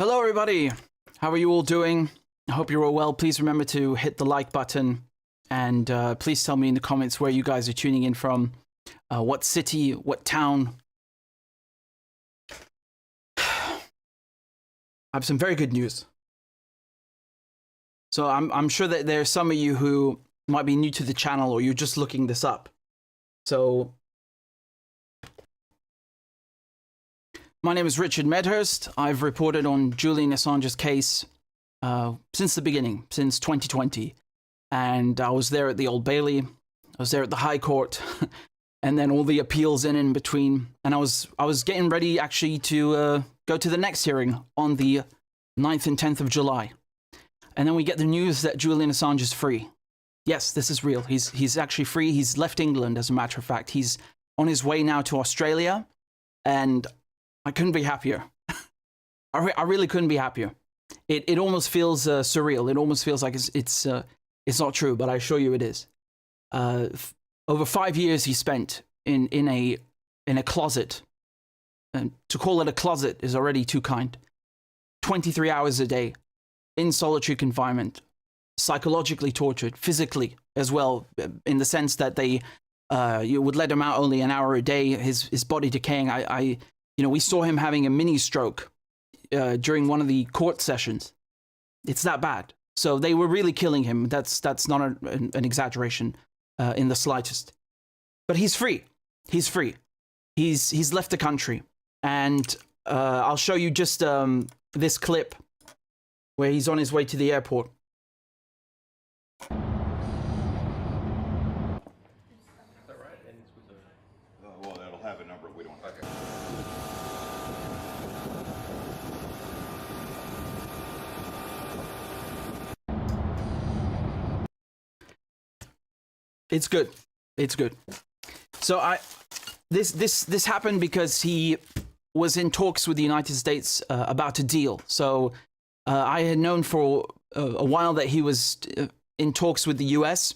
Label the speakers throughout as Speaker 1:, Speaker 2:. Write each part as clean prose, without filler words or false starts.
Speaker 1: Hello everybody, how are you all doing? I hope you're all well. Please remember to hit the like button and please tell me in the comments where you guys are tuning in from, what city, what town. I have some very good news. So I'm sure that there are some of you who might be new to the channel or you're just looking this up. So my name is Richard Medhurst. I've reported on Julian Assange's case since the beginning, since 2020. And I was there at the Old Bailey, I was there at the High Court, and then all the appeals in between. And I was getting ready actually to go to the next hearing on the 9th and 10th of July. And then we get the news that Julian Assange is free. Yes, this is real. He's actually free. He's left England, as a matter of fact. He's on his way now to Australia, and I couldn't be happier. I really couldn't be happier. It almost feels surreal. It almost feels like it's not true, but I assure you it is. Over 5 years he spent in a closet, and to call it a closet is already too kind. 23 hours a day, in solitary confinement, psychologically tortured, physically as well, in the sense that you would let him out only an hour a day. His body decaying. We saw him having a mini stroke during one of the court sessions. It's that bad. So they were really killing him. That's not an exaggeration in the slightest. But he's free. He's free. He's left the country, and I'll show you just this clip where he's on his way to the airport.
Speaker 2: Well, it'll have a number. We don't. Okay.
Speaker 1: It's good. It's good. So this happened because he was in talks with the United States about a deal. So I had known for a while that he was in talks with the US,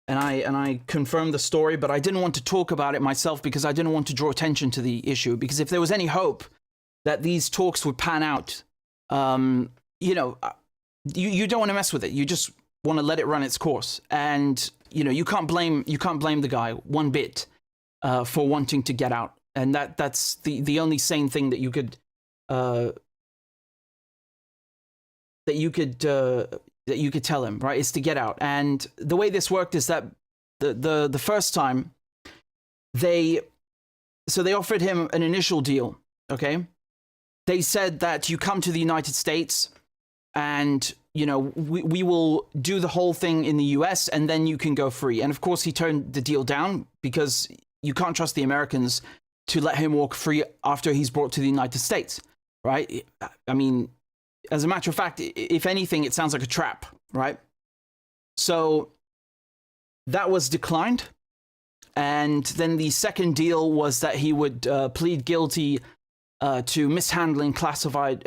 Speaker 1: and I confirmed the story, but I didn't want to talk about it myself because I didn't want to draw attention to the issue. Because if there was any hope that these talks would pan out, you don't want to mess with it. You just want to let it run its course. And you can't blame the guy one bit for wanting to get out. And that's the only sane thing that you could tell him, right, is to get out. And the way this worked is that the first time they offered him an initial deal, okay? They said that you come to the United States and we will do the whole thing in the US and then you can go free. And of course he turned the deal down because you can't trust the Americans to let him walk free after he's brought to the United States, right? I mean, as a matter of fact, if anything, it sounds like a trap, right? So that was declined. And then the second deal was that he would plead guilty to mishandling classified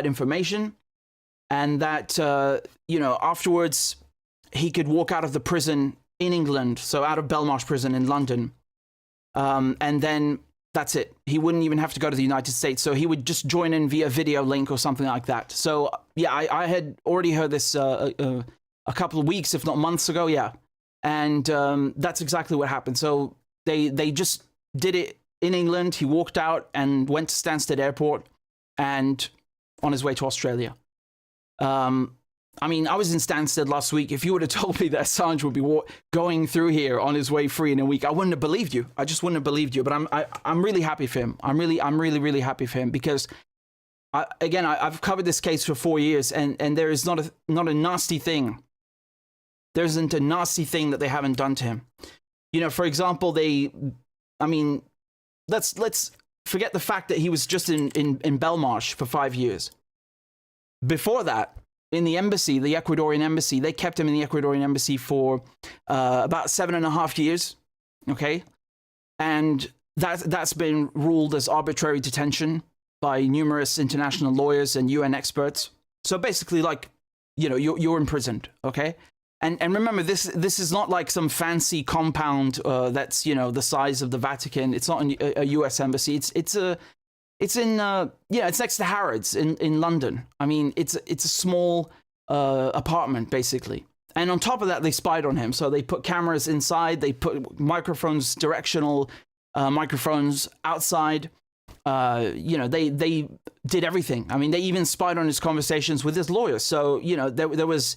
Speaker 1: information, and that afterwards he could walk out of the prison in England, so out of Belmarsh prison in London, and then that's it. He wouldn't even have to go to the United States, so he would just join in via video link or something like that. So yeah, I had already heard this a couple of weeks, if not months ago, yeah, and that's exactly what happened. So they just did it in England. He walked out and went to Stansted Airport and on his way to Australia. I mean, I was in Stansted last week. If you would have told me that Assange would be going through here on his way free in a week, I wouldn't have believed you. I just wouldn't have believed you. But I'm really happy for him. I'm really happy for him because, I've covered this case for 4 years, and there is not a nasty thing. There isn't a nasty thing that they haven't done to him. For example, let's forget the fact that he was just in Belmarsh for 5 years. Before that, in the embassy, the Ecuadorian embassy, they kept him in the Ecuadorian embassy for about 7.5 years, okay? And that's been ruled as arbitrary detention by numerous international lawyers and UN experts. So basically, you're imprisoned, okay? And remember, this is not like some fancy compound that's the size of the Vatican. It's not a U.S. embassy. It's It's in it's next to Harrods in London. I mean, it's a small apartment basically. And on top of that, they spied on him. So they put cameras inside. They put microphones, directional microphones outside. They did everything. I mean, they even spied on his conversations with his lawyers. So, there was,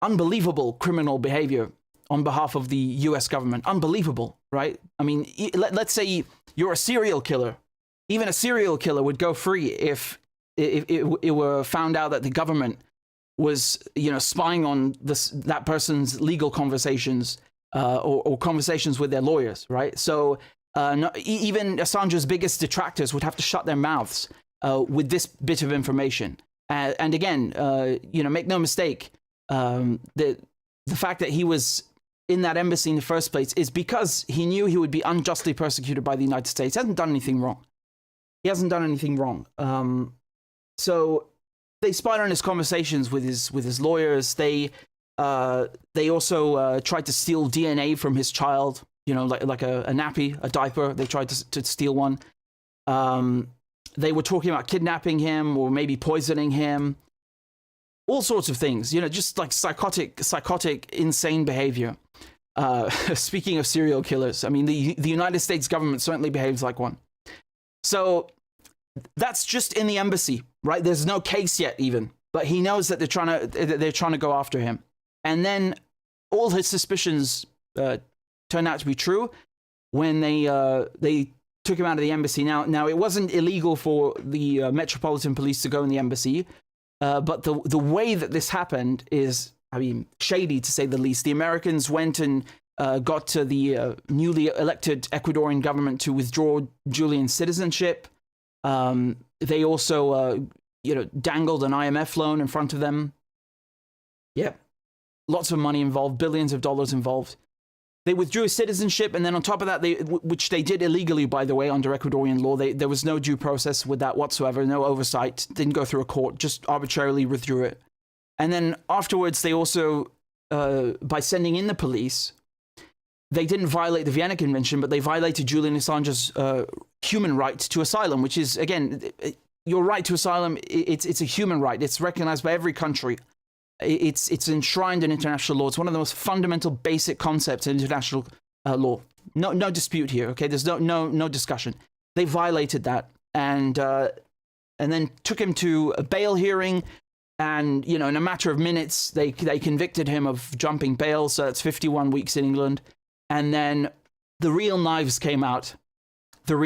Speaker 1: unbelievable criminal behavior on behalf of the US government. Unbelievable, right? I mean, let's say you're a serial killer. Even a serial killer would go free if it were found out that the government was, spying on that person's legal conversations or conversations with their lawyers, right? So even Assange's biggest detractors would have to shut their mouths with this bit of information. And again, make no mistake, the fact that he was in that embassy in the first place is because he knew he would be unjustly persecuted by the United States. He hasn't done anything wrong. He hasn't done anything wrong. So they spied on his conversations with his lawyers. They also tried to steal DNA from his child, like a nappy, a diaper. They tried to steal one. They were talking about kidnapping him or maybe poisoning him. All sorts of things, just like psychotic, insane behavior. Speaking of serial killers, I mean, the United States government certainly behaves like one. So that's just in the embassy, right? There's no case yet even, but he knows that they're trying to go after him. And then all his suspicions turned out to be true when they took him out of the embassy. Now it wasn't illegal for the Metropolitan Police to go in the embassy, but the way that this happened is, shady to say the least. The Americans went and got to the newly elected Ecuadorian government to withdraw Julian's citizenship. They also, dangled an IMF loan in front of them. Yeah, lots of money involved, billions of dollars involved. They withdrew his citizenship, and then on top of that, which they did illegally, by the way, under Ecuadorian law, there was no due process with that whatsoever, no oversight, didn't go through a court, just arbitrarily withdrew it. And then afterwards, they also, by sending in the police, they didn't violate the Vienna Convention, but they violated Julian Assange's human right to asylum, which is, again, your right to asylum, it's a human right. It's recognized by every country. It's enshrined in international law. It's one of the most fundamental, basic concepts in international law. No dispute here. Okay, there's no discussion. They violated that, and then took him to a bail hearing, and in a matter of minutes, they convicted him of jumping bail. So that's 51 weeks in England, and then the real knives came out. So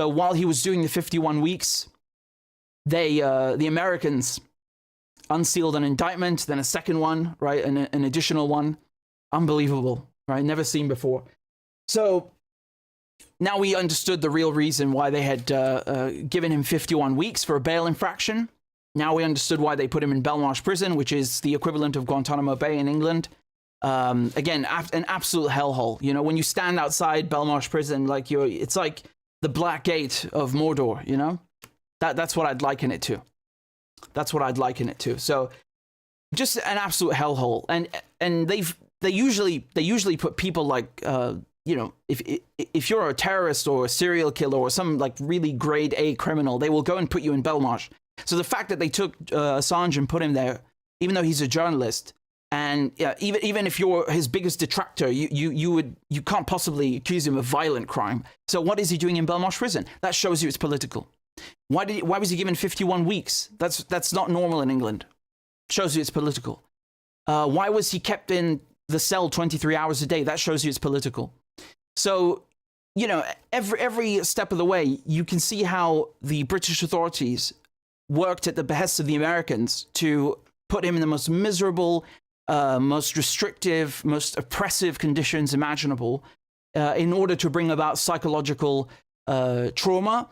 Speaker 1: while he was doing the 51 weeks, the Americans unsealed an indictment, then a second one, right, an additional one. Unbelievable, right? Never seen before. So now we understood the real reason why they had given him 51 weeks for a bail infraction. Now we understood why they put him in Belmarsh prison, which is the equivalent of Guantanamo Bay in England. Again, an absolute hellhole. When you stand outside Belmarsh prison, it's like the Black Gate of Mordor. That's what I'd liken it to. So just an absolute hellhole. And they usually put people like if you're a terrorist or a serial killer or some like really grade A criminal, they will go and put you in Belmarsh. So the fact that they took Assange and put him there, even though he's a journalist, and even if you're his biggest detractor, you can't possibly accuse him of violent crime. So what is he doing in Belmarsh prison? That shows you it's political. Why was he given 51 weeks? That's not normal in England. Shows you it's political. Why was he kept in the cell 23 hours a day? That shows you it's political. So, every step of the way, you can see how the British authorities worked at the behest of the Americans to put him in the most miserable, most restrictive, most oppressive conditions imaginable in order to bring about psychological trauma,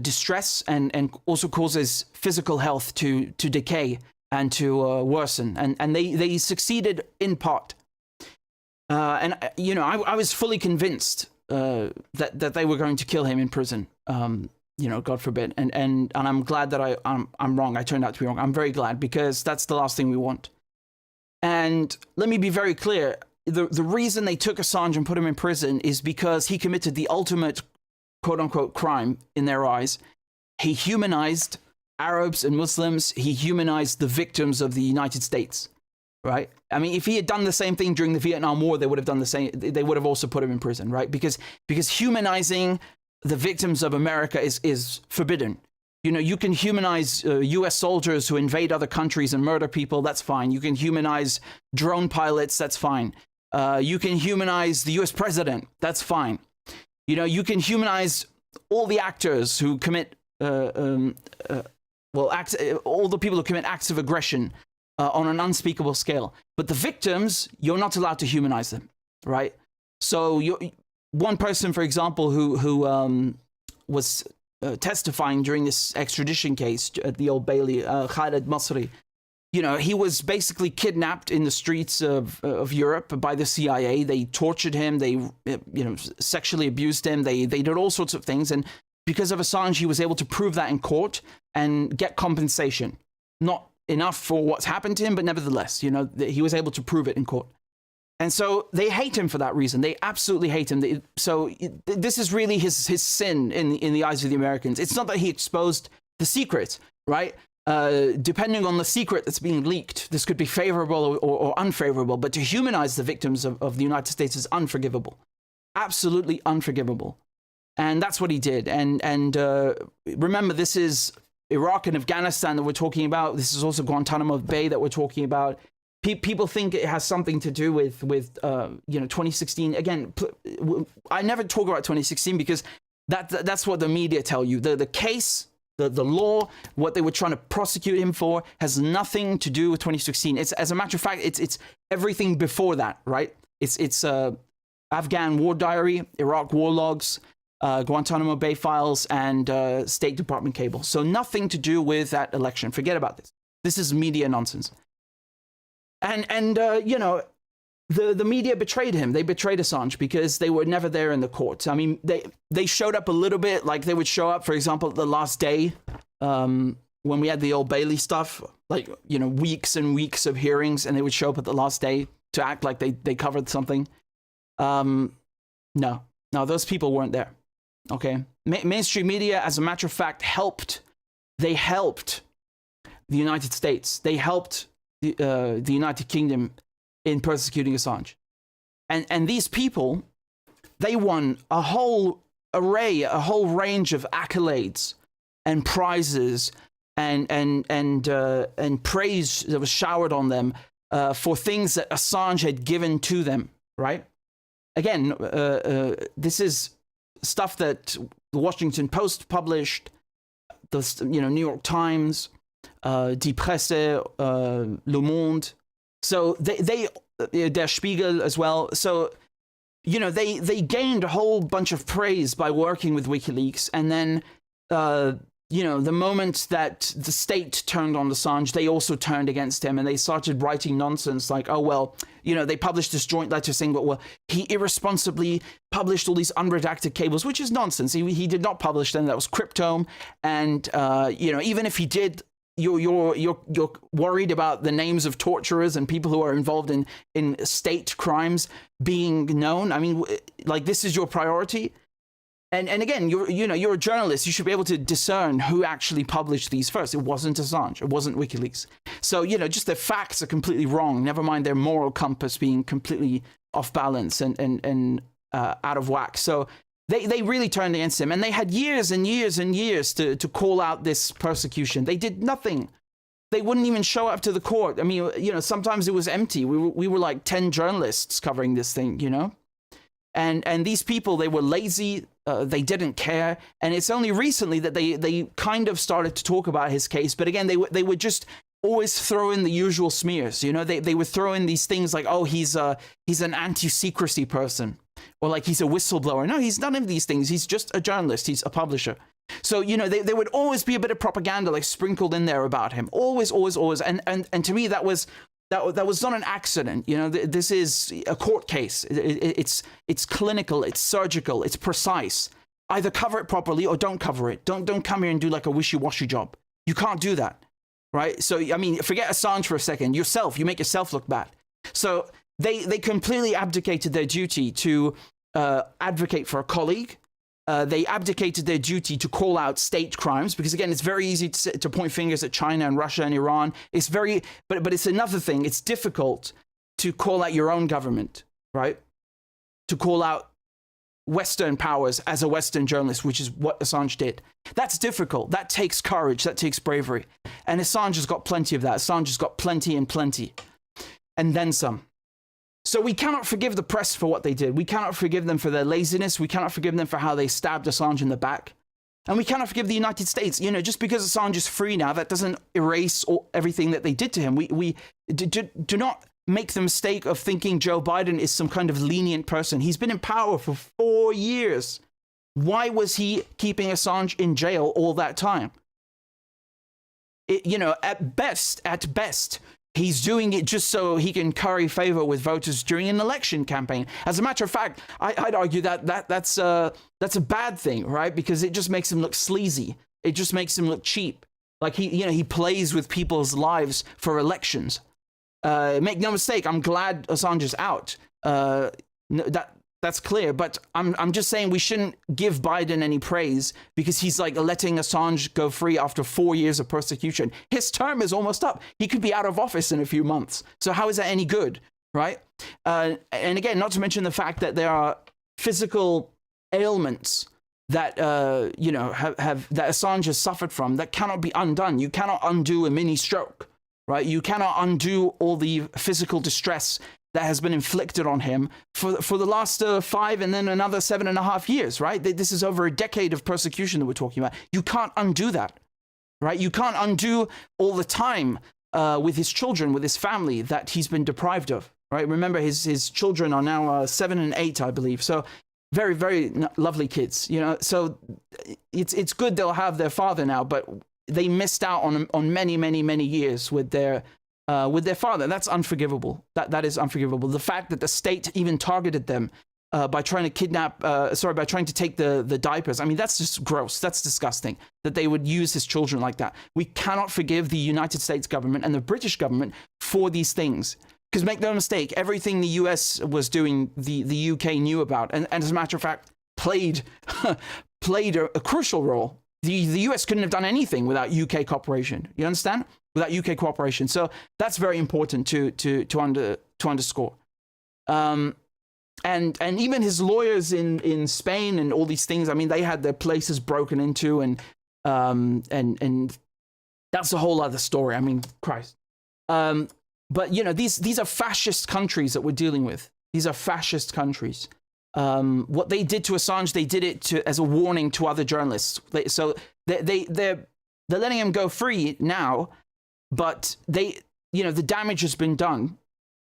Speaker 1: distress, and also causes physical health to decay and to worsen. And they succeeded in part. I was fully convinced that they were going to kill him in prison. God forbid. And I'm glad that I'm wrong. I turned out to be wrong. I'm very glad, because that's the last thing we want. And let me be very clear. The reason they took Assange and put him in prison is because he committed the ultimate quote unquote crime in their eyes. He humanized Arabs and Muslims. He humanized the victims of the United States, right? I mean, if he had done the same thing during the Vietnam War, they would have done the same. They would have also put him in prison, right? Because humanizing the victims of America is forbidden. You know, you can humanize US soldiers who invade other countries and murder people, that's fine. You can humanize drone pilots, that's fine. You can humanize the US president, that's fine. You know, you can humanize all the actors who commit, all the people who commit acts of aggression on an unspeakable scale. But the victims, you're not allowed to humanize them, right? So one person, for example, who was testifying during this extradition case at the Old Bailey, Khaled Masri, you know, he was basically kidnapped in the streets of Europe by the CIA. They tortured him. They, you know, sexually abused him. They did all sorts of things. And because of Assange, he was able to prove that in court and get compensation. Not enough for what's happened to him, but nevertheless, you know, he was able to prove it in court. And so they hate him for that reason. They absolutely hate him. So this is really his sin in the eyes of the Americans. It's not that he exposed the secret, right? Depending on the secret that's being leaked, this could be favorable or unfavorable, but to humanize the victims of the United States is unforgivable. Absolutely unforgivable. And that's what he did. And remember, this is Iraq and Afghanistan that we're talking about. This is also Guantanamo Bay that we're talking about. People think it has something to do with you know, 2016. Again, I never talk about 2016 because that's what the media tell you. The case, the law, what they were trying to prosecute him for has nothing to do with 2016. It's, as a matter of fact, it's everything before that, right? It's Afghan war diary, Iraq war logs, Guantanamo Bay files, and State Department cables. So nothing to do with that election. Forget about this. This is media nonsense. And you know, the media betrayed him. They betrayed Assange because they were never there in the courts. I mean, they showed up a little bit, like they would show up, for example, the last day when we had the Old Bailey stuff, like, you know, weeks and weeks of hearings, and they would show up at the last day to act like they covered something. No, those people weren't there. Okay, mainstream media, as a matter of fact, helped the United States. They helped the United Kingdom in persecuting Assange. And these people, they won a whole array, a whole range of accolades and prizes and praise that was showered on them for things that Assange had given to them, right? Again, this is stuff that the Washington Post published, the New York Times, Die Presse, Le Monde. So they Der Spiegel as well. So, you know, they gained a whole bunch of praise by working with WikiLeaks. And then, you know, the moment that the state turned on Assange, they also turned against him and they started writing nonsense like, oh, well, you know, they published this joint letter saying, well, he irresponsibly published all these unredacted cables, which is nonsense. He did not publish them. That was cryptome. And, you know, even if he did, you're worried about the names of torturers and people who are involved in state crimes being known. I mean, like, this is your priority. And again, you're a journalist. You should be able to discern who actually published these first. It wasn't Assange. It wasn't WikiLeaks. So, you know, just the facts are completely wrong. Never mind their moral compass being completely off balance and out of whack. So they really turned against him. And they had years and years and years to call out this persecution. They did nothing. They wouldn't even show up to the court. I mean, you know, sometimes it was empty. We were like 10 journalists covering this thing, you know? And these people, they were lazy. They didn't care. And it's only recently that they kind of started to talk about his case. But again, they would just always throw in the usual smears. You know, they would throw in these things like, oh, he's an anti-secrecy person, or like he's a whistleblower. No, he's none of these things. He's just a journalist. He's a publisher. So, you know, there would always be a bit of propaganda like sprinkled in there about him. Always. And to me, that was not an accident. You know, this is a court case. It's clinical, it's surgical, it's precise. Either cover it properly or don't cover it. Don't come here and do like a wishy-washy job. You can't do that, right? So, I mean, forget Assange for a second. You make yourself look bad. So they completely abdicated their duty to advocate for a colleague They abdicated their duty to call out state crimes, because again, it's very easy to point fingers at China and Russia and Iran. It's but it's another thing. It's difficult to call out your own government, right? To call out Western powers as a Western journalist, which is what Assange did. That's difficult. That takes courage. That takes bravery. And Assange has got plenty of that. Assange has got plenty and plenty. And then some. So we cannot forgive the press for what they did. We cannot forgive them for their laziness. We cannot forgive them for how they stabbed Assange in the back. And we cannot forgive the United States. You know, just because Assange is free now, that doesn't erase everything that they did to him. We do not make the mistake of thinking Joe Biden is some kind of lenient person. He's been in power for 4 years. Why was he keeping Assange in jail all that time? You know, at best, he's doing it just so he can curry favor with voters during an election campaign. As a matter of fact, I'd argue that's a bad thing, right? Because it just makes him look sleazy. It just makes him look cheap. Like he plays with people's lives for elections. Make no mistake, I'm glad Assange is out. That's clear. But I'm just saying we shouldn't give Biden any praise because he's like letting Assange go free after 4 years of persecution. His term is almost up. He could be out of office in a few months. So how is that any good, right? And again, not to mention the fact that there are physical ailments that that Assange has suffered from that cannot be undone. You cannot undo a mini stroke. Right, you cannot undo all the physical distress that has been inflicted on him for the last 5 and then another 7.5 years. Right, this is over a decade of persecution that we're talking about. You can't undo that, right? You can't undo all the time with his children, with his family that he's been deprived of. Right, remember his children are now 7 and 8, I believe. So very, very lovely kids. You know, so it's good they'll have their father now, but they missed out on many years with their father. That's unforgivable. That is unforgivable. The fact that the state even targeted them by trying to by trying to take the diapers. I mean, that's just gross. That's disgusting that they would use his children like that. We cannot forgive the United States government and the British government for these things. Because make no mistake, everything the US was doing, the UK knew about, and as a matter of fact, played a crucial role. The US couldn't have done anything without UK cooperation. You understand? Without UK cooperation. So that's very important to underscore. And even his lawyers in Spain and all these things, I mean, they had their places broken into, and that's a whole other story. I mean, Christ. But you know, these are fascist countries that we're dealing with. These are fascist countries. What they did to Assange, they did it as a warning to other journalists. They're letting him go free now, but the damage has been done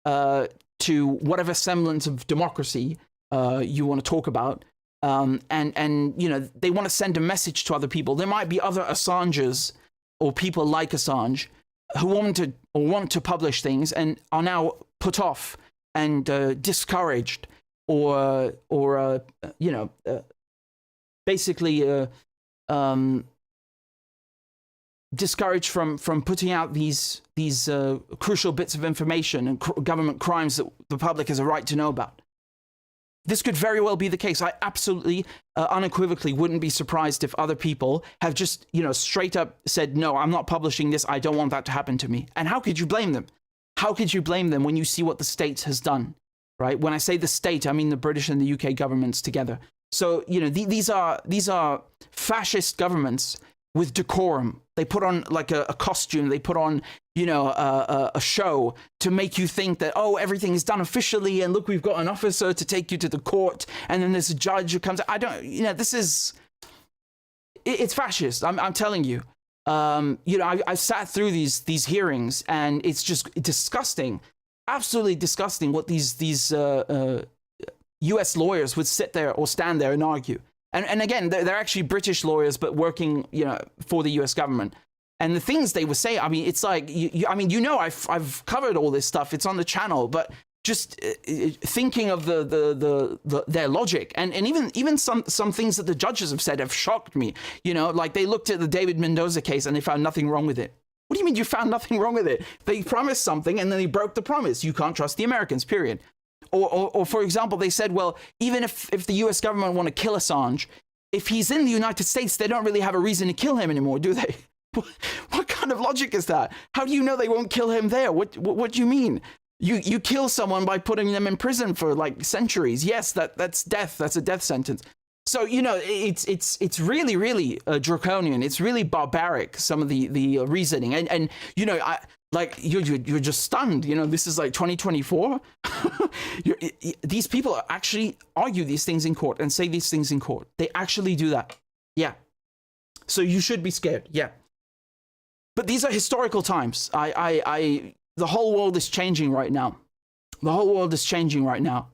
Speaker 1: to whatever semblance of democracy you want to talk about, and you know, they want to send a message to other people. There might be other Assanges or people like Assange who want to publish things and are now put off and discouraged. Or basically discouraged from putting out these crucial bits of information and government crimes that the public has a right to know about. This could very well be the case. I absolutely, unequivocally wouldn't be surprised if other people have just, straight up said, no, I'm not publishing this. I don't want that to happen to me. And how could you blame them? How could you blame them when you see what the state has done? Right? When I say the state, I mean the British and the UK governments together. So, these are fascist governments with decorum. They put on like a costume. They put on, a show to make you think that, oh, everything is done officially. And look, we've got an officer to take you to the court. And then there's a judge who comes. It's fascist. I'm telling you. I've sat through these hearings, and it's just disgusting. Absolutely disgusting what these U.S. lawyers would sit there or stand there and argue. And again, they're actually British lawyers, but working, for the U.S. government. And the things they would say, I mean, it's like, I've covered all this stuff. It's on the channel, but just thinking of their logic, and even some things that the judges have said have shocked me. Like they looked at the David Mendoza case and they found nothing wrong with it. What do you mean you found nothing wrong with it? They promised something and then they broke the promise. You can't trust the Americans, period. Or for example, they said, well, even if the US government want to kill Assange, if he's in the United States, they don't really have a reason to kill him anymore, do they? What kind of logic is that? How do you know they won't kill him there? What do you mean? You kill someone by putting them in prison for like centuries. Yes, that's death. That's a death sentence. So, you know, it's really, really draconian. It's really barbaric, some of the reasoning. And you know, you're just stunned. You know, this is like 2024. These people actually argue these things in court and say these things in court. They actually do that. Yeah. So you should be scared. Yeah. But these are historical times. The whole world is changing right now. The whole world is changing right now.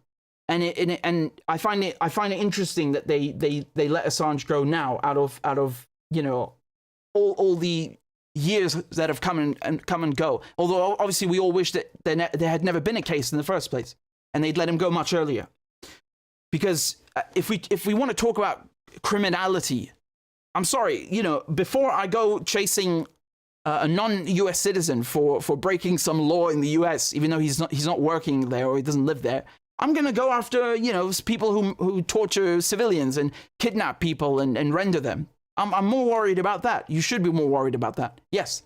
Speaker 1: And I find it interesting that they let Assange go now out of you know all the years that have come and go. Although obviously we all wish that there had never been a case in the first place, and they'd let him go much earlier. Because if we want to talk about criminality, I'm sorry, you know, before I go chasing a non-US citizen for breaking some law in the US, even though he's not working there or he doesn't live there, I'm going to go after, you know, people who torture civilians and kidnap people and render them. I'm more worried about that. You should be more worried about that. Yes.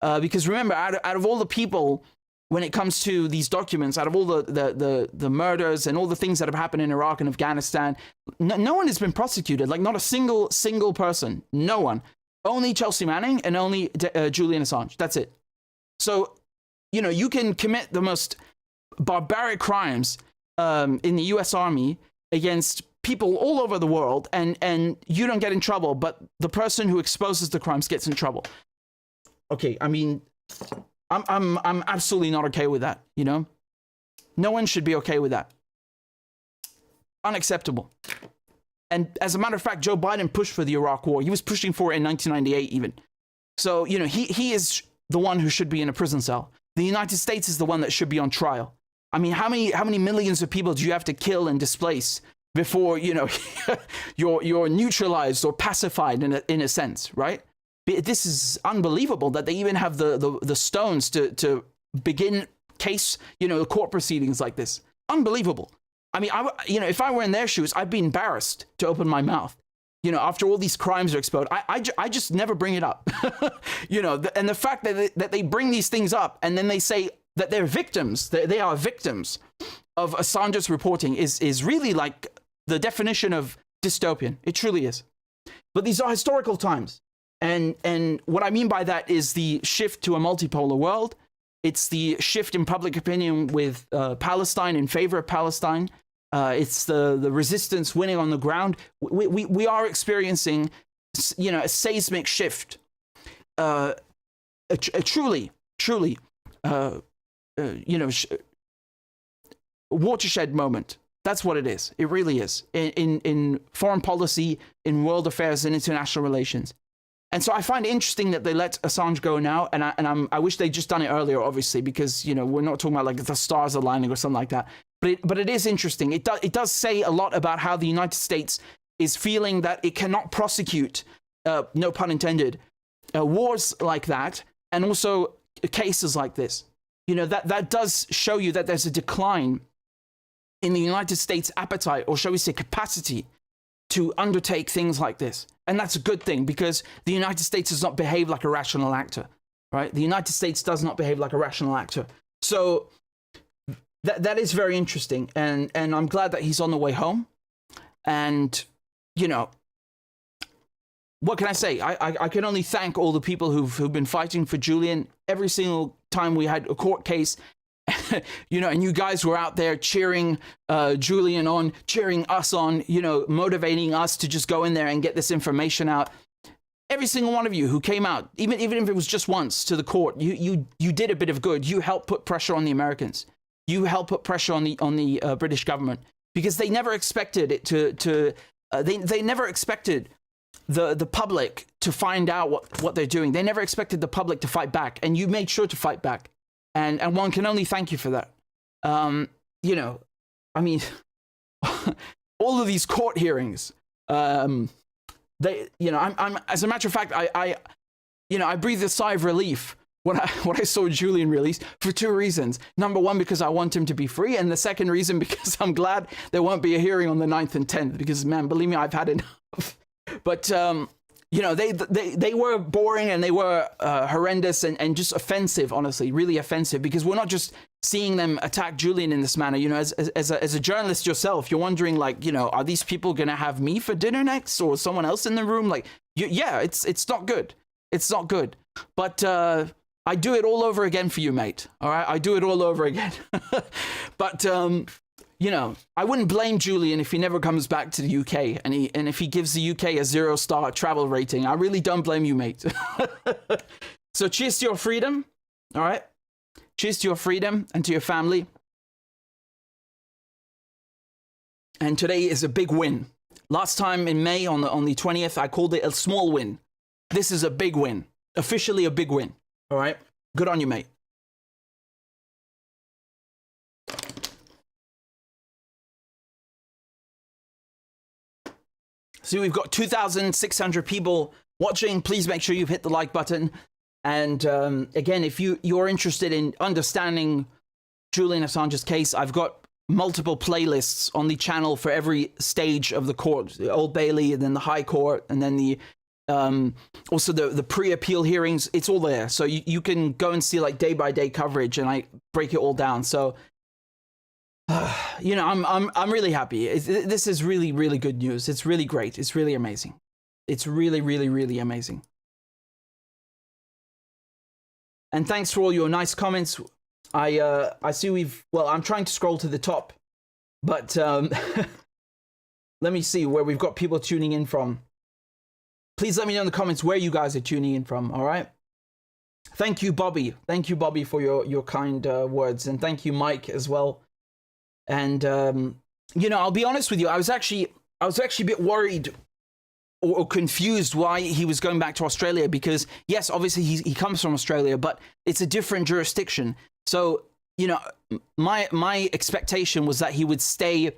Speaker 1: Because remember, out of all the people, when it comes to these documents, out of all the murders and all the things that have happened in Iraq and Afghanistan, no one has been prosecuted. Like not a single person. No one. Only Chelsea Manning and only Julian Assange. That's it. So, you know, you can commit the most barbaric crimes in the US Army against people all over the world, and you don't get in trouble, but the person who exposes the crimes gets in trouble. Okay, I mean, I'm absolutely not okay with that, you know? No one should be okay with that. Unacceptable. And as a matter of fact, Joe Biden pushed for the Iraq War. He was pushing for it in 1998 even. So, you know, he is the one who should be in a prison cell. The United States is the one that should be on trial. I mean, how many millions of people do you have to kill and displace before, you know, you're neutralized or pacified in a sense, right? This is unbelievable that they even have the stones to begin case, you know, court proceedings like this. Unbelievable. I mean, you know, if I were in their shoes, I'd be embarrassed to open my mouth. You know, after all these crimes are exposed, I just never bring it up. You know, and the fact that they bring these things up and then they say that they're victims, they are victims of Assange's reporting is really like the definition of dystopian. It truly is. But these are historical times. And what I mean by that is the shift to a multipolar world. It's the shift in public opinion with Palestine, in favor of Palestine. It's the resistance winning on the ground. We are experiencing, you know, a seismic shift, a truly, you know, watershed moment. That's what it is. It really is in foreign policy, in world affairs, and international relations. And so I find it interesting that they let Assange go now, and I wish they'd just done it earlier, obviously, because, you know, we're not talking about like the stars aligning or something like that. But it is interesting. It does say a lot about how the United States is feeling that it cannot prosecute, no pun intended, wars like that, and also cases like this. You know, that does show you that there's a decline in the United States' appetite, or shall we say capacity, to undertake things like this. And that's a good thing, because the United States does not behave like a rational actor, right? The United States does not behave like a rational actor. So that is very interesting. And I'm glad that he's on the way home. And, you know, what can I say? I can only thank all the people who've been fighting for Julian every single time we had a court case. You know, and you guys were out there cheering Julian on, cheering us on, you know, motivating us to just go in there and get this information out. Every single one of you who came out, even if it was just once to the court, you did a bit of good. You helped put pressure on the Americans. You helped put pressure on the British government, because they never expected it they never expected the public to find out what they're doing. They never expected the public to fight back, and you made sure to fight back. And one can only thank you for that. You know, I mean, all of these court hearings, they, you know, I'm as a matter of fact, I breathed a sigh of relief when I saw Julian released, for two reasons. Number one, because I want him to be free. And the second reason, because I'm glad there won't be a hearing on the 9th and 10th, because, man, believe me, I've had enough. But you know, they were boring and they were horrendous and just offensive, honestly, really offensive, because we're not just seeing them attack Julian in this manner. You know, as a journalist yourself, you're wondering, like, you know, are these people going to have me for dinner next, or someone else in the room? Like, yeah, it's not good. It's not good. But I do it all over again for you, mate. All right, I do it all over again. But you know, I wouldn't blame Julian if he never comes back to the UK and if he gives the UK a 0-star travel rating. I really don't blame you, mate. So cheers to your freedom. All right. Cheers to your freedom and to your family. And today is a big win. Last time in May on the 20th, I called it a small win. This is a big win. Officially a big win. All right. Good on you, mate. So we've got 2,600 people watching. Please make sure you've hit the like button. And again, if you're interested in understanding Julian Assange's case, I've got multiple playlists on the channel for every stage of the court, the Old Bailey, and then the High Court, and then the also the pre-appeal hearings. It's all there, so you can go and see like day-by-day coverage, and I break it all down. So you know, I'm really happy. This is really, really good news. It's really great. It's really amazing. It's really, really, really amazing. And thanks for all your nice comments. I see well, I'm trying to scroll to the top, but let me see where we've got people tuning in from. Please let me know in the comments where you guys are tuning in from, all right? Thank you, Bobby. Thank you, Bobby, for your kind words. And thank you, Mike, as well. And, you know, I'll be honest with you. I was actually a bit worried or confused why he was going back to Australia, because, yes, obviously he comes from Australia, but it's a different jurisdiction. So, you know, my expectation was that he would stay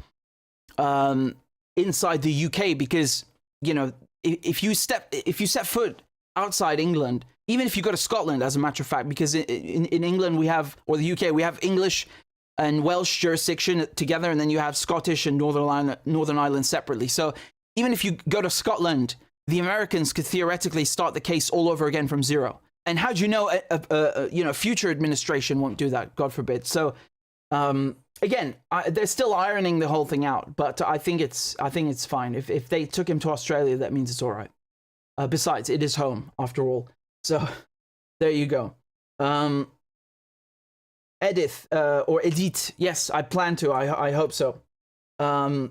Speaker 1: inside the UK, because, you know, if you set foot outside England, even if you go to Scotland, as a matter of fact, because in England we have, or the UK, we have English and Welsh jurisdiction together, and then you have Scottish and Northern Ireland separately. So even if you go to Scotland, the Americans could theoretically start the case all over again from zero. And how do you know you know, future administration won't do that? God forbid. So again, they're still ironing the whole thing out, but I think it's fine. If they took him to Australia, that means it's all right. Besides, it is home after all. So there you go. Edith, or Edith, yes, I plan to. I hope so. And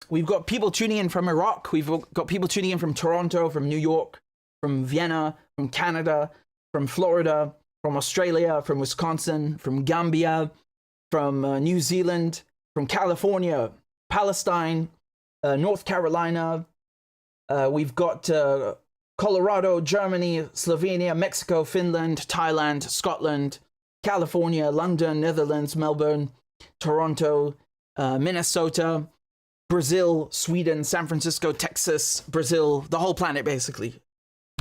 Speaker 1: we've got people tuning in from Iraq. We've got people tuning in from Toronto, from New York, from Vienna, from Canada, from Florida, from Australia, from Wisconsin, from Gambia, from New Zealand, from California, Palestine, North Carolina. We've got Colorado, Germany, Slovenia, Mexico, Finland, Thailand, Scotland, California, London, Netherlands, Melbourne, Toronto, Minnesota, Brazil, Sweden, San Francisco, Texas, Brazil, the whole planet, basically.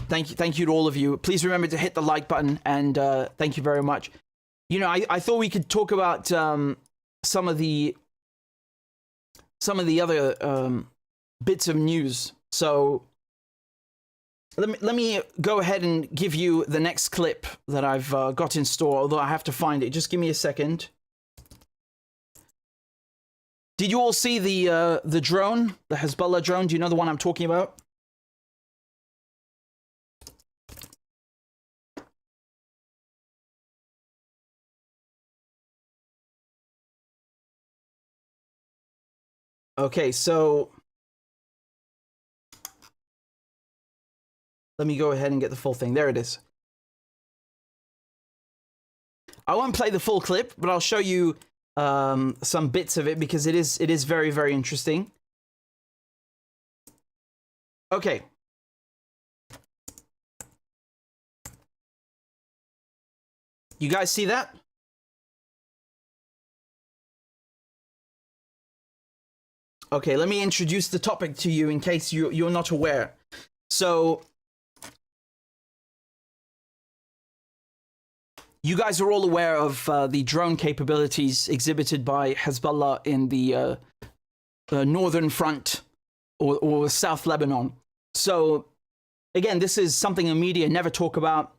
Speaker 1: Thank you to all of you. Please remember to hit the like button, and thank you very much. You know, I thought we could talk about some of the other bits of news. So let me go ahead and give you the next clip that I've got in store, although I have to find it. Just give me a second. Did you all see the drone, the Hezbollah drone? Do you know the one I'm talking about? Okay, so let me go ahead and get the full thing. There it is. I won't play the full clip, but I'll show you some bits of it, because it is very, very interesting. Okay. You guys see that? Okay, let me introduce the topic to you in case you're not aware. So you guys are all aware of the drone capabilities exhibited by Hezbollah in the northern front or South Lebanon. So again, this is something the media never talk about.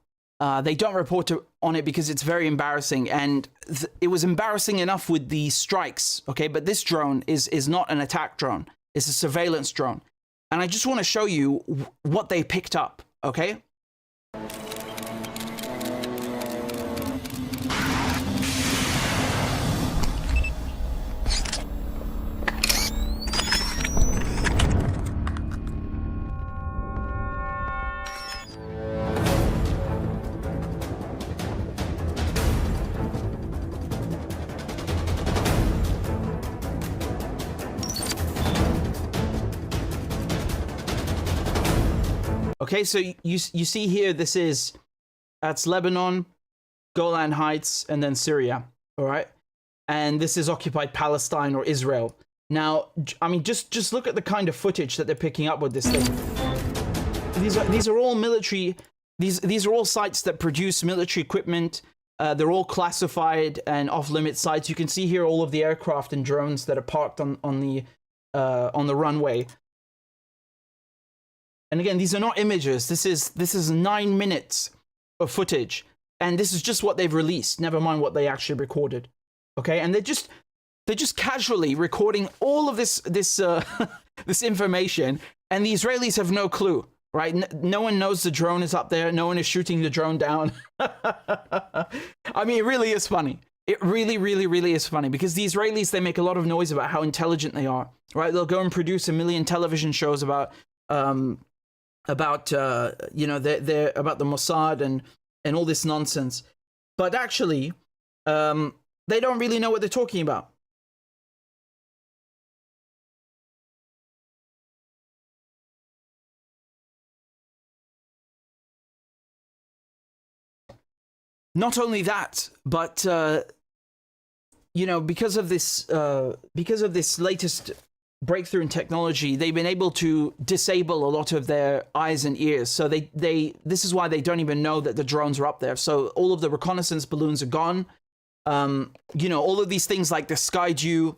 Speaker 1: They don't report on it because it's very embarrassing, and it was embarrassing enough with the strikes, okay? But this drone is not an attack drone. It's a surveillance drone. And I just want to show you what they picked up, okay? Okay, so you see here, that's Lebanon, Golan Heights, and then Syria, all right? And this is occupied Palestine or Israel. Now, I mean, just look at the kind of footage that they're picking up with this thing. These are all military, these are all sites that produce military equipment. They're all classified and off-limit sites. You can see here all of the aircraft and drones that are parked on the runway. And again, these are not images. This is 9 minutes of footage, and this is just what they've released. Never mind what they actually recorded. Okay, and they're just casually recording all of this this information, and the Israelis have no clue, right? No one knows the drone is up there. No one is shooting the drone down. I mean, it really is funny. It really, really, really is funny, because the Israelis, they make a lot of noise about how intelligent they are, right? They'll go and produce 1 million television shows about you know, they're about the Mossad and all this nonsense, but actually they don't really know what they're talking about. Not only that, but you know, because of this latest breakthrough in technology, they've been able to disable a lot of their eyes and ears. So this is why they don't even know that the drones are up there. So all of the reconnaissance balloons are gone. You know, all of these things like the Skydew,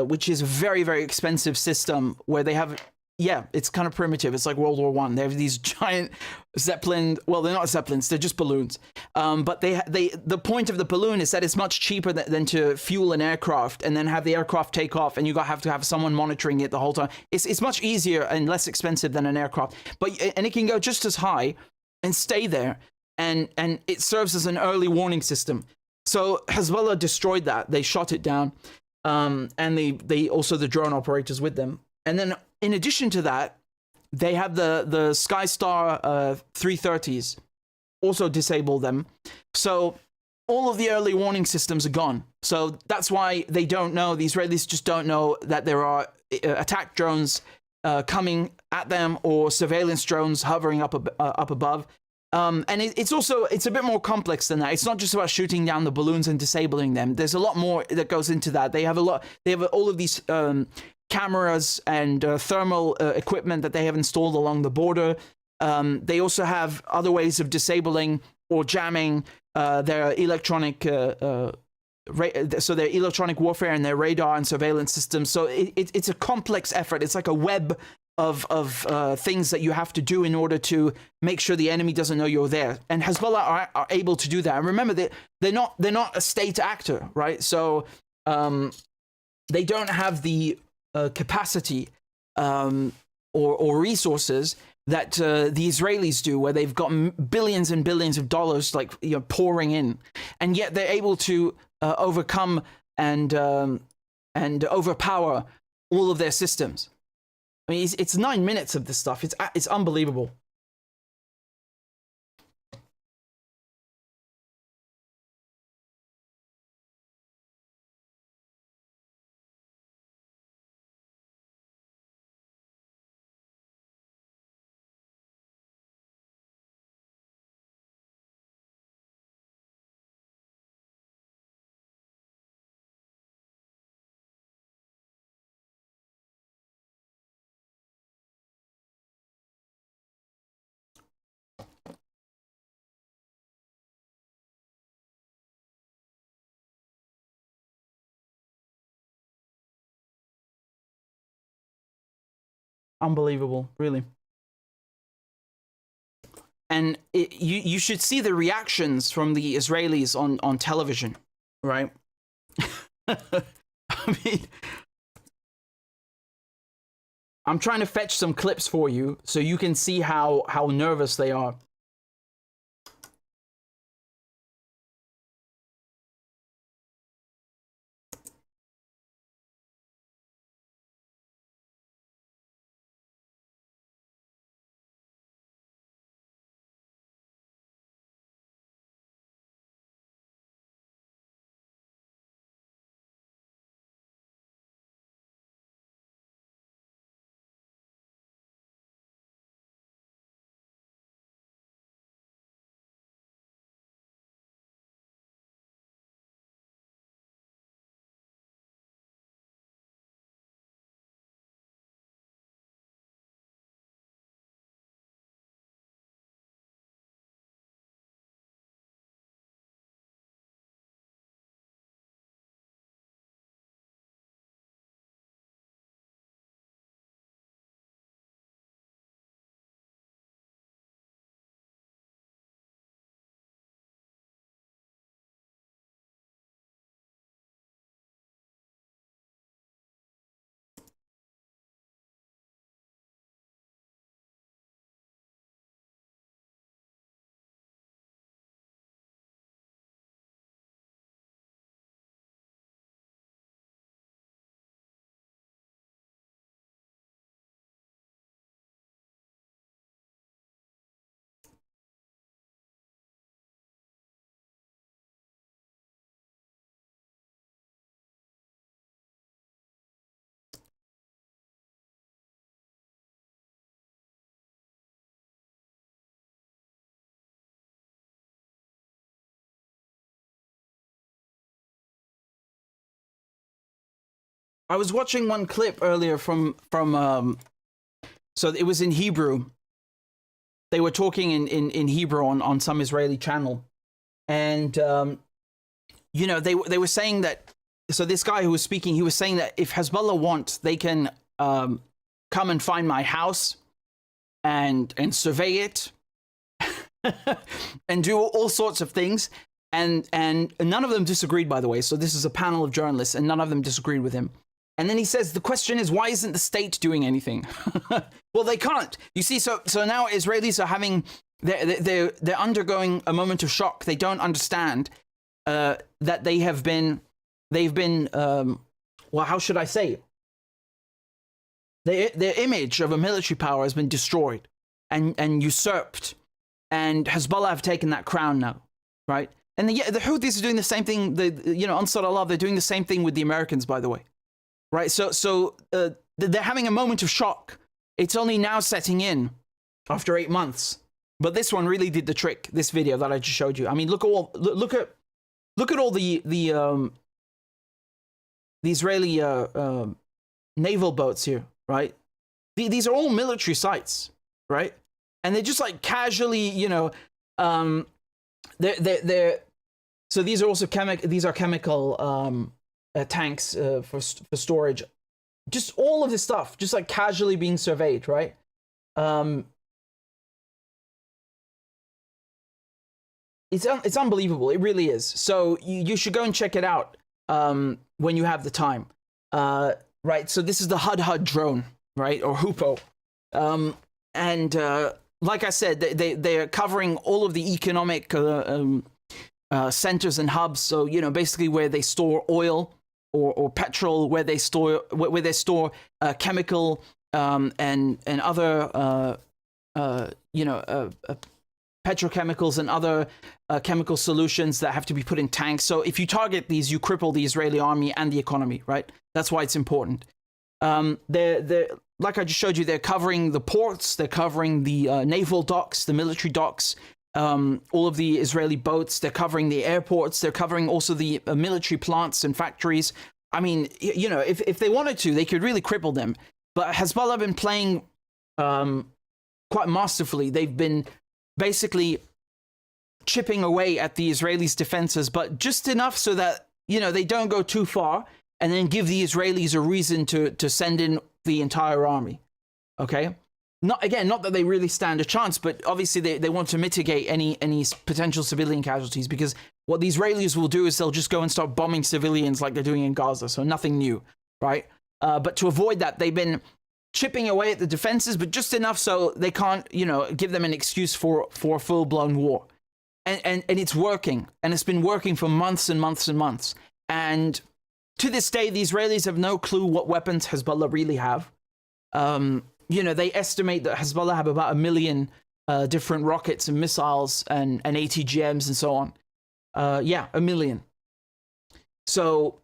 Speaker 1: which is a very, very expensive system where they have, yeah, it's kind of primitive. It's like World War I. They have these giant Zeppelin, well, they're not Zeppelins, they're just balloons. But the point of the balloon is that it's much cheaper than to fuel an aircraft and then have the aircraft take off, and you have to have someone monitoring it the whole time. It's much easier and less expensive than an aircraft, and it can go just as high and stay there, and it serves as an early warning system. So Hezbollah destroyed that. They shot it down, and they also the drone operators with them. And then in addition to that, they have the Skystar 330s, also disable them. So all of the early warning systems are gone. So that's why they don't know, the Israelis just don't know that there are attack drones coming at them, or surveillance drones hovering up above. And it's a bit more complex than that. It's not just about shooting down the balloons and disabling them. There's a lot more that goes into that. They have all of these cameras and thermal equipment that they have installed along the border. They also have other ways of disabling or jamming their electronic so their electronic warfare and their radar and surveillance systems. So it's a complex effort. It's like a web of things that you have to do in order to make sure the enemy doesn't know you're there. And Hezbollah are able to do that. And remember that they're not a state actor, right? So they don't have the capacity or resources that the Israelis do, where they've got billions and billions of dollars, like, you know, pouring in, and yet they're able to overcome and overpower all of their systems. I mean, it's 9 minutes of this stuff. It's unbelievable. Unbelievable, really. And you should see the reactions from the Israelis on television, right? I mean, I'm trying to fetch some clips for you so you can see how nervous they are. I was watching one clip earlier from so it was in Hebrew. They were talking in Hebrew on some Israeli channel, and you know, they were saying that. So this guy who was speaking, he was saying that if Hezbollah want, they can come and find my house and survey it and do all sorts of things. And none of them disagreed, by the way. So this is a panel of journalists, and none of them disagreed with him. And then he says, the question is, why isn't the state doing anything? Well, they can't. You see, so now Israelis are having, they're undergoing a moment of shock. They don't understand that they've been, well, how should I say? Their image of a military power has been destroyed and usurped. And Hezbollah have taken that crown now, right? And the Houthis are doing the same thing. Ansar Allah, they're doing the same thing with the Americans, by the way. Right, so they're having a moment of shock. It's only now setting in after 8 months. But this one really did the trick. This video that I just showed you. I mean, look at all the Israeli naval boats here, right? These are all military sites, right? And they're just like casually, they're so these are also chemical tanks for storage. Just all of this stuff, just like casually being surveyed, right? It's unbelievable. It really is. So you should go and check it out when you have the time, right? So this is the Hudhud drone, right, or Hoopo, and like I said, they're covering all of the economic centers and hubs. So basically where they store oil. Or petrol, where they store chemical and other petrochemicals and other chemical solutions that have to be put in tanks. So if you target these, you cripple the Israeli army and the economy, right? That's why it's important. They're like I just showed you, they're covering the ports, they're covering the naval docks, the military docks. All of the Israeli boats, they're covering the airports, they're covering also the military plants and factories. I mean, if they wanted to, they could really cripple them. But Hezbollah have been playing quite masterfully. They've been basically chipping away at the Israelis' defenses, but just enough so that, they don't go too far and then give the Israelis a reason to send in the entire army. Okay, not that they really stand a chance, but obviously they want to mitigate any potential civilian casualties, because what the Israelis will do is they'll just go and start bombing civilians like they're doing in Gaza. So nothing new, right? But to avoid that, they've been chipping away at the defenses, but just enough so they can't, give them an excuse for a full-blown war. And it's working, and it's been working for months and months and months. And to this day, the Israelis have no clue what weapons Hezbollah really have. They estimate that Hezbollah have about 1 million different rockets and missiles and ATGMs and so on. 1 million. So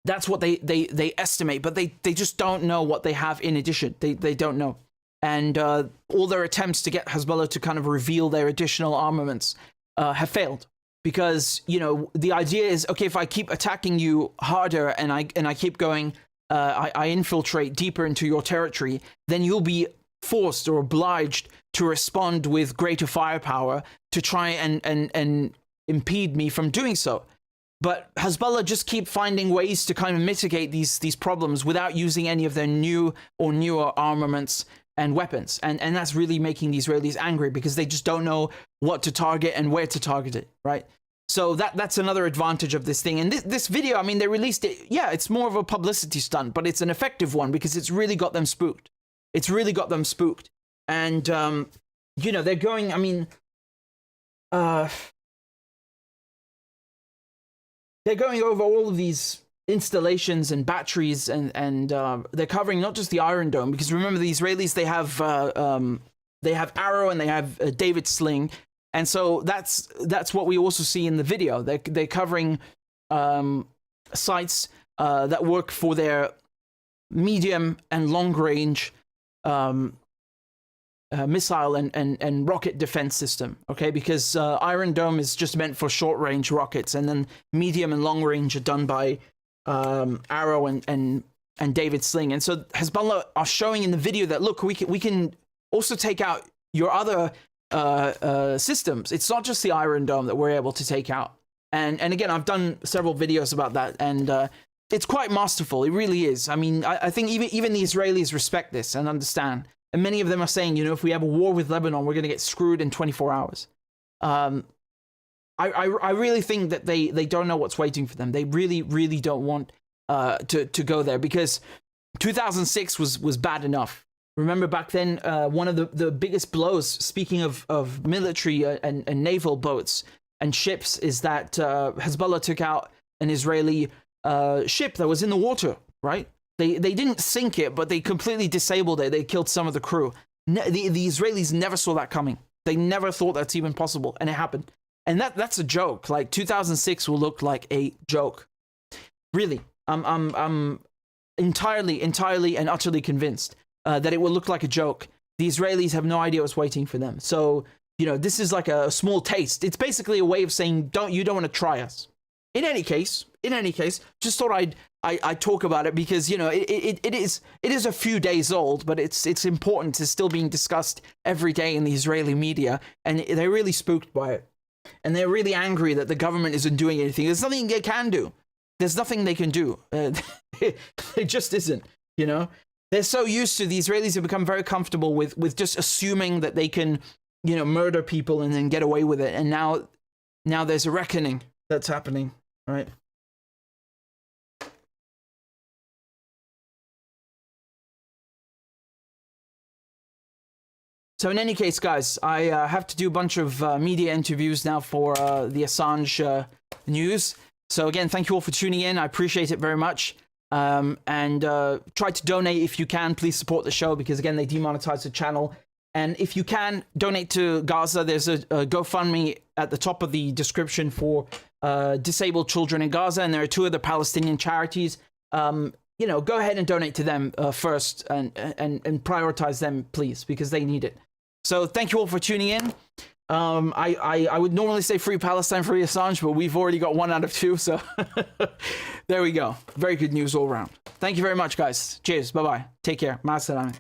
Speaker 1: that's what they estimate, but they just don't know what they have in addition. They don't know. And all their attempts to get Hezbollah to kind of reveal their additional armaments have failed. Because, the idea is, okay, if I keep attacking you harder and I keep going, I infiltrate deeper into your territory, then you'll be forced or obliged to respond with greater firepower to try and impede me from doing so. But Hezbollah just keep finding ways to kind of mitigate these problems without using any of their new or newer armaments and weapons. And that's really making the Israelis angry, because they just don't know what to target and where to target it, right? So that's another advantage of this thing. And this video, I mean, they released it. Yeah, it's more of a publicity stunt, but it's an effective one because it's really got them spooked. It's really got them spooked. And, they're going, I mean, they're going over all of these installations and batteries, and they're covering not just the Iron Dome, because remember, the Israelis, they have Arrow and they have David Sling. And so that's what we also see in the video. They're covering sites that work for their medium and long range missile and rocket defense system. Okay, because Iron Dome is just meant for short range rockets, and then medium and long range are done by Arrow and David Sling. And so Hezbollah are showing in the video that, look, we can also take out your other systems. It's not just the Iron Dome that we're able to take out. And again, I've done several videos about that, and it's quite masterful. It really is. I mean, I think even the Israelis respect this and understand. And many of them are saying, if we have a war with Lebanon, we're going to get screwed in 24 hours. I really think that they don't know what's waiting for them. They really, really don't want to go there, because 2006 was bad enough. Remember back then, one of the biggest blows, speaking of military and naval boats and ships, is that Hezbollah took out an Israeli ship that was in the water, right? They didn't sink it, but they completely disabled it. They killed some of the crew. The Israelis never saw that coming. They never thought that's even possible, and it happened. And that's a joke. Like 2006 will look like a joke. Really, I'm entirely and utterly convinced that it will look like a joke. The Israelis have no idea what's waiting for them. So, this is like a small taste. It's basically a way of saying, you don't want to try us. In any case, just thought I'd talk about it, because, it is a few days old, but it's important. It's still being discussed every day in the Israeli media, and they're really spooked by it. And they're really angry that the government isn't doing anything. There's nothing they can do. There's nothing they can do. It just isn't, They're so used to, the Israelis have become very comfortable with just assuming that they can, murder people and then get away with it. And now there's a reckoning that's happening, right? So in any case, guys, I have to do a bunch of media interviews now for the Assange news. So again, thank you all for tuning in. I appreciate it very much. And try to donate if you can. Please support the show, because again, they demonetize the channel. And if you can donate to Gaza, there's a GoFundMe at the top of the description for disabled children in Gaza, and there are 2 other Palestinian charities. Go ahead and donate to them first, and prioritize them, please, because they need it. So thank you all for tuning in. I would normally say free Palestine, free Assange, but we've already got 1 out of 2, so there we go. Very good news all around. Thank you very much, guys. Cheers. Bye-bye. Take care. Ma salama.